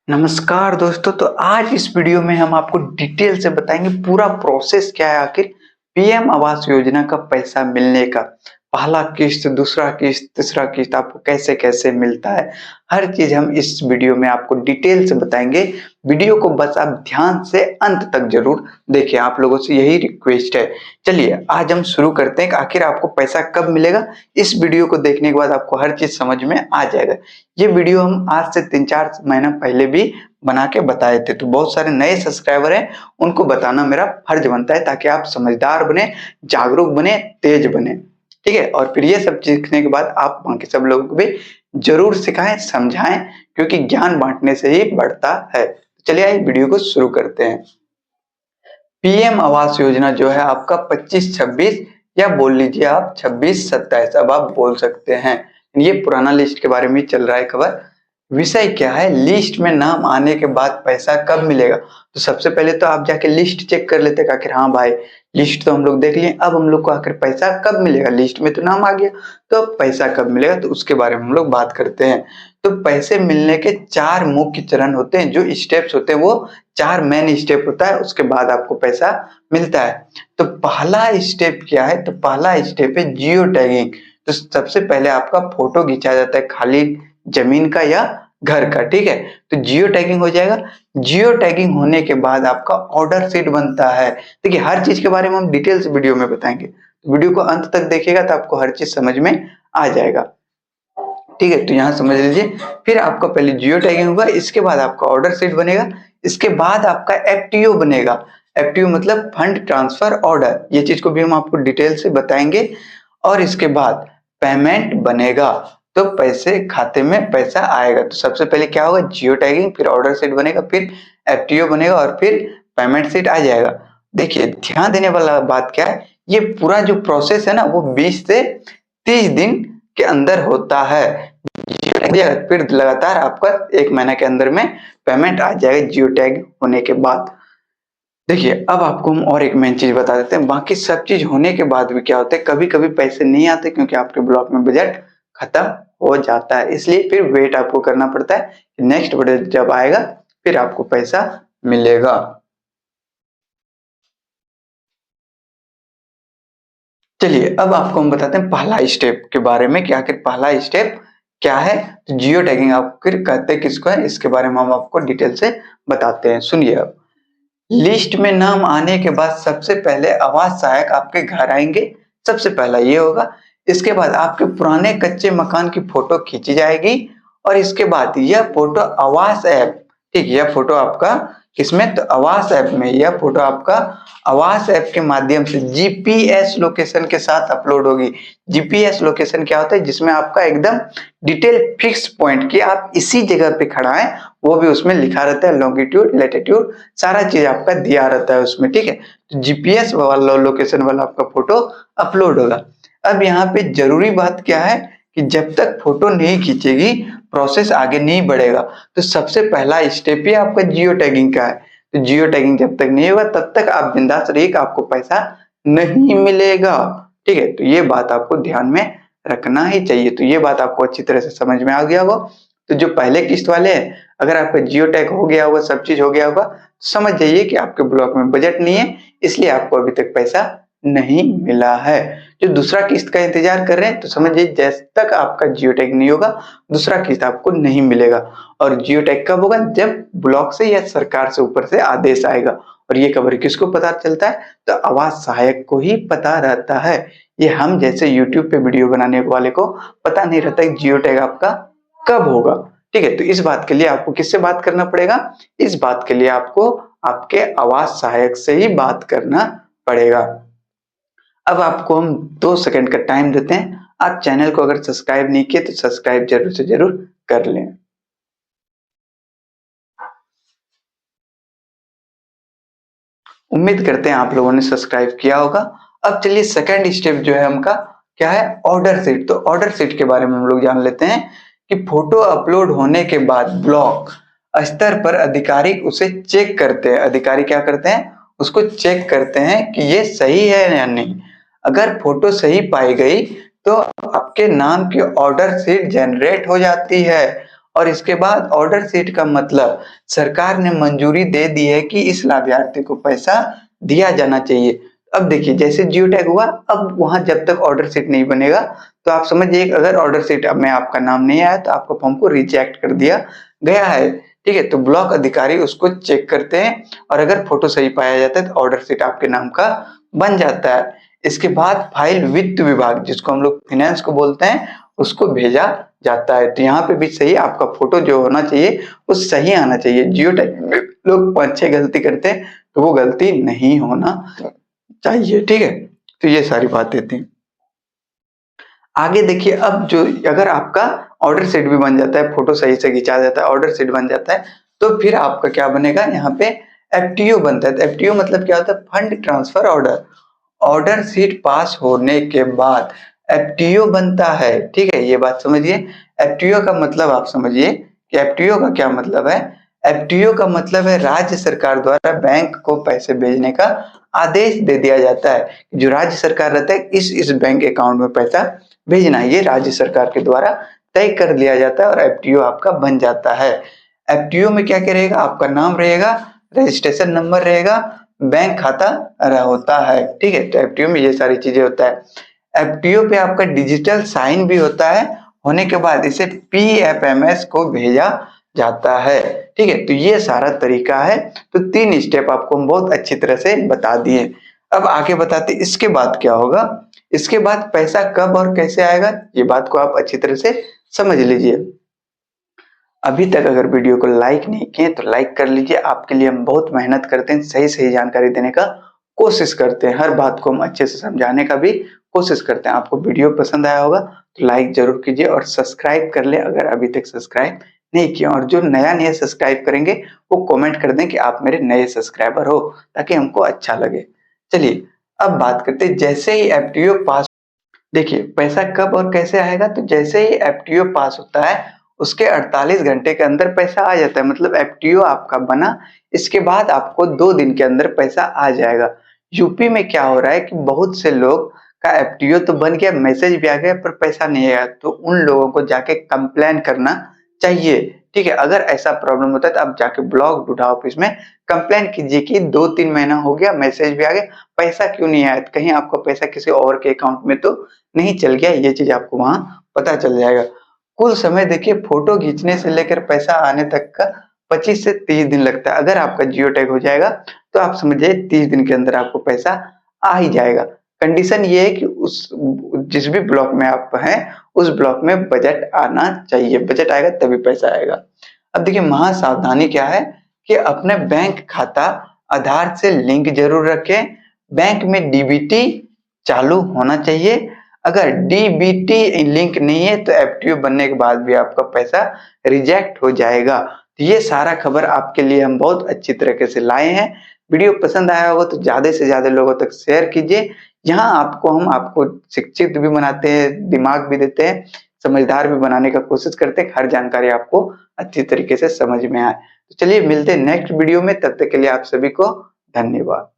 नमस्कार दोस्तों। तो आज इस वीडियो में हम आपको डिटेल से बताएंगे पूरा प्रोसेस क्या है आखिर पीएम आवास योजना का पैसा मिलने का। पहला किस्त, दूसरा किस्त, तीसरा किस्त आपको कैसे कैसे मिलता है, हर चीज हम इस वीडियो में आपको डिटेल से बताएंगे। वीडियो को बस आप ध्यान से अंत तक जरूर देखिए, आप लोगों से यही रिक्वेस्ट है। चलिए आज हम शुरू करते हैं कि आखिर आपको पैसा कब मिलेगा। इस वीडियो को देखने के बाद आपको हर चीज समझ में आ जाएगा। ये वीडियो हम आज से 3-4 महीना पहले भी बना के बताए थे, तो बहुत सारे नए सब्सक्राइबर हैं, उनको बताना मेरा फर्ज बनता है ताकि आप समझदार बने, जागरूक बने, तेज बने। ठीक है, और फिर ये सब सीखने के बाद आप बाकी सब लोगों को भी जरूर सिखाएं, समझाएं, क्योंकि ज्ञान बांटने से ही बढ़ता है। चलिए आइए वीडियो को शुरू करते हैं। पीएम आवास योजना जो है आपका 25-26 या बोल लीजिए आप 26-27, अब आप बोल सकते हैं। ये पुराना लिस्ट के बारे में चल रहा है खबर। विषय क्या है, लिस्ट में नाम आने के बाद पैसा कब मिलेगा। तो सबसे पहले तो आप जाके लिस्ट चेक कर लेते आखिर, हाँ भाई लिस्ट तो हम लोग देख लिए, अब हम लोग को आखिर पैसा कब मिलेगा। लिस्ट में तो नाम आ गया, तो अब पैसा कब मिलेगा, तो उसके बारे में हम लोग बात करते हैं। तो पैसे मिलने के 4 मुख्य चरण होते हैं, जो स्टेप्स होते हैं वो 4 मेन स्टेप होता है, उसके बाद आपको पैसा मिलता है। तो पहला स्टेप क्या है, तो पहला स्टेप है जियो टैगिंग। तो सबसे पहले आपका फोटो खींचा जाता है खाली जमीन का या घर का। ठीक है, तो जियो टैगिंग हो जाएगा। जियो टैगिंग होने के बाद आपका ऑर्डर शीट बनता है। देखिए हर चीज के बारे में हम डिटेल्स वीडियो में बताएंगे, तो वीडियो को अंत तक देखिएगा तो आपको हर चीज समझ में आ जाएगा। ठीक है, तो यहाँ समझ लीजिए, फिर आपका पहले जियो टैगिंग होगा, इसके बाद आपका ऑर्डर शीट बनेगा, इसके बाद आपका एफटीओ बनेगा। एफटीओ मतलब फंड ट्रांसफर ऑर्डर, ये चीज को भी हम आपको डिटेल से बताएंगे। और इसके बाद पेमेंट बनेगा, तो पैसे खाते में पैसा आएगा। तो सबसे पहले क्या होगा, जियो टैगिंग, फिर ऑर्डर शीट बनेगा, फिर एफटीओ बनेगा और फिर पेमेंट शीट आ जाएगा। देखिए ध्यान देने वाला बात क्या है, ये पूरा जो प्रोसेस है ना वो 20 से 30 दिन के अंदर होता है। फिर लगातार आपका 1 महीना के अंदर में पेमेंट आ जाएगा जियो टैग होने के बाद। देखिए अब आपको हम और एक मेन चीज बता देते हैं, बाकी सब चीज होने के बाद भी क्या होता है, कभी कभी पैसे नहीं आते क्योंकि आपके ब्लॉक में बजट खत्म हो जाता है, इसलिए फिर वेट आपको करना पड़ता है। नेक्स्ट बजट जब आएगा फिर आपको पैसा मिलेगा। चलिए अब आपको हम बताते हैं पहला स्टेप के बारे में कि आखिर पहला स्टेप क्या है। तो जियो टैगिंग आखिर कहते किसको है, इसके बारे में हम आपको डिटेल से बताते हैं, सुनिए। अब लिस्ट में नाम आने के बाद सबसे पहले आवास सहायक आपके घर आएंगे, सबसे पहला ये होगा। इसके बाद आपके पुराने कच्चे मकान की फोटो खींची जाएगी और इसके बाद यह फोटो आवास ऐप, ठीक, यह फोटो आपका किसमें, तो आवास ऐप में, यह फोटो आपका आवास ऐप के माध्यम से जीपीएस लोकेशन के साथ अपलोड होगी। जीपीएस लोकेशन क्या होता है, जिसमें आपका एकदम डिटेल फिक्स पॉइंट की आप इसी जगह पे खड़ा है वो भी उसमें लिखा रहता है, लॉन्गिट्यूड लैटिट्यूड सारा चीज आपका दिया रहता है उसमें। ठीक है, तो जीपीएस वाला लोकेशन वाला आपका फोटो अपलोड होगा। अब यहाँ पे जरूरी बात क्या है कि जब तक फोटो नहीं खींचेगी प्रोसेस आगे नहीं बढ़ेगा। तो सबसे पहला स्टेप ही आपका जियो टैगिंग का है। तो जियो टैगिंग जब तक नहीं होगा तब तक आप बिंदास रहिए, आपको पैसा नहीं मिलेगा। ठीक है, तो ये बात आपको ध्यान में रखना ही चाहिए। तो ये बात आपको अच्छी तरह से समझ में आ गया होगा। तो जो पहले किस्त वाले हैं, अगर आपका जियो टैग हो गया होगा, सब चीज हो गया होगा, तो समझ जाइए कि आपके ब्लॉक में बजट नहीं है, इसलिए आपको अभी तक पैसा नहीं मिला है। जो दूसरा किस्त का इंतजार कर रहे हैं तो समझिए जब तक आपका जियो टैग नहीं होगा दूसरा किस्त आपको नहीं मिलेगा। और जियो टैग कब होगा, जब ब्लॉक से या सरकार से ऊपर से आदेश आएगा। और ये खबर किसको पता चलता है, तो आवास सहायक को ही पता रहता है। ये हम जैसे यूट्यूब पे वीडियो बनाने वाले को पता नहीं रहता है जियो टैग आपका कब होगा। ठीक है, तो इस बात के लिए आपको किससे बात करना पड़ेगा, इस बात के लिए आपको आपके आवास सहायक से ही बात करना पड़ेगा। अब आपको हम 2 सेकंड का टाइम देते हैं, आप चैनल को अगर सब्सक्राइब नहीं किए तो सब्सक्राइब जरूर से जरूर कर लें। उम्मीद करते हैं आप लोगों ने सब्सक्राइब किया होगा। अब चलिए सेकंड स्टेप जो है हमका क्या है, ऑर्डर शीट। तो ऑर्डर शीट के बारे में हम लोग जान लेते हैं कि फोटो अपलोड होने के बाद ब्लॉक स्तर पर अधिकारी उसे चेक करते हैं। अधिकारी क्या करते हैं, उसको चेक करते हैं कि ये सही है या नहीं। अगर फोटो सही पाई गई तो आपके नाम की ऑर्डर शीट जनरेट हो जाती है और इसके बाद ऑर्डर शीट का मतलब सरकार ने मंजूरी दे दी है कि इस लाभार्थी को पैसा दिया जाना चाहिए। अब देखिए जैसे जियो टैग हुआ, अब वहां जब तक ऑर्डर शीट नहीं बनेगा तो आप समझिए अगर ऑर्डर शीट में आपका नाम नहीं आया तो आपको फॉर्म को रिजेक्ट कर दिया गया है। ठीक है, तो ब्लॉक अधिकारी उसको चेक करते हैं और अगर फोटो सही पाया जाता है तो ऑर्डर शीट आपके नाम का बन जाता है। इसके बाद फाइल वित्त विभाग, जिसको हम लोग फाइनेंस को बोलते हैं, उसको भेजा जाता है। तो यहाँ पे भी सही आपका फोटो जो होना चाहिए वो सही आना चाहिए। जियो टैग में लोग 5-6 गलती करते हैं तो वो गलती नहीं होना चाहिए। ठीक है, तो ये सारी बातें थी। आगे देखिए, अब जो अगर आपका ऑर्डर शीट भी बन जाता है, फोटो सही से खिंचा जाता है, ऑर्डर शीट बन जाता है, तो फिर आपका क्या बनेगा, यहाँ पे एफटीओ बनता है। एफटीओ मतलब क्या होता है, fund transfer order. Order sheet pass होने के बाद एफटीओ बनता है। ठीक है, ये बात समझिए। एफटीओ का मतलब आप समझिए कि एफटीओ का क्या मतलब है। एफटीओ का मतलब है राज्य सरकार द्वारा बैंक को पैसे भेजने का आदेश दे दिया जाता है। जो राज्य सरकार रहता है इस बैंक अकाउंट में पैसा भेजना, ये राज्य सरकार के द्वारा तय कर लिया जाता है और एफटीओ आपका बन जाता है। एफटीओ में क्या क्या रहेगा, आपका नाम रहेगा, रजिस्ट्रेशन नंबर रहेगा, बैंक खाता होता है। ठीक है, तो एफटीओ में ये सारी चीजें होता है। एफटीओ पे आपका डिजिटल साइन भी होता है, होने के बाद इसे पीएफएमएस को भेजा जाता है। ठीक है, तो ये सारा तरीका है। तो 3 स्टेप आपको हम बहुत अच्छी तरह से बता दिए। अब आगे बताते इसके बाद क्या होगा। इसके बाद पैसा कब और कैसे आएगा, ये बात को आप अच्छी तरह से समझ लीजिए। अभी तक अगर वीडियो को लाइक नहीं किए तो लाइक कर लीजिए। आपके लिए हम बहुत मेहनत करते हैं, सही सही जानकारी देने का कोशिश करते हैं, हर बात को हम अच्छे से समझाने का भी कोशिश करते हैं। आपको वीडियो पसंद आया होगा तो लाइक जरूर कीजिए और सब्सक्राइब कर ले अगर अभी तक सब्सक्राइब नहीं किया। और जो नया सब्सक्राइब करेंगे वो कमेंट कर दें कि आप मेरे नए सब्सक्राइबर हो, ताकि हमको अच्छा लगे। चलिए अब बात करते हैं, जैसे ही एफटीओ पास, देखिए पैसा कब और कैसे आएगा। तो जैसे ही एफटीओ पास होता है उसके 48 घंटे के अंदर पैसा आ जाता है, मतलब एफटीओ आपका बना, इसके बाद आपको 2 दिन के अंदर पैसा आ जाएगा। यूपी में क्या हो रहा है कि बहुत से लोग का एफटीओ तो बन गया, मैसेज भी आ गया, पर पैसा नहीं आया, तो उन लोगों को जाके कंप्लेन करना चाहिए। ठीक है, अगर ऐसा प्रॉब्लम होता है तो आप जाके ब्लॉक डूडा ऑफिस में कंप्लेन कीजिए कि 2-3 महीना हो गया, मैसेज भी आ गया, पैसा क्यों नहीं आया, कहीं आपका पैसा किसी और के अकाउंट में तो नहीं चल गया। ये चीज आपको वहां पता चल जाएगा। कुल समय देखिए, फोटो खींचने से लेकर पैसा आने तक का 25 से 30 दिन लगता है। अगर आपका जियो टैग हो जाएगा तो आप समझिए 30 दिन के अंदर आपको पैसा आ ही जाएगा। कंडीशन ये है कि उस जिस भी ब्लॉक में आप हैं उस ब्लॉक में बजट आना चाहिए, बजट आएगा तभी पैसा आएगा। अब देखिए महा सावधानी क्या है कि अपने बैंक खाता आधार से लिंक जरूर रखें। बैंक में डीबीटी चालू होना चाहिए। अगर डीबीटी लिंक नहीं है तो एफटीओ बनने के बाद भी आपका पैसा रिजेक्ट हो जाएगा। तो ये सारा खबर आपके लिए हम बहुत अच्छी तरीके से लाए हैं। वीडियो पसंद आया होगा तो ज्यादा से ज्यादा लोगों तक शेयर कीजिए। यहाँ हम आपको शिक्षित भी बनाते हैं, दिमाग भी देते हैं, समझदार भी बनाने का कोशिश करते हैं, हर जानकारी आपको अच्छी तरीके से समझ में आए। तो चलिए मिलते हैं नेक्स्ट वीडियो में, तब तक के लिए आप सभी को धन्यवाद।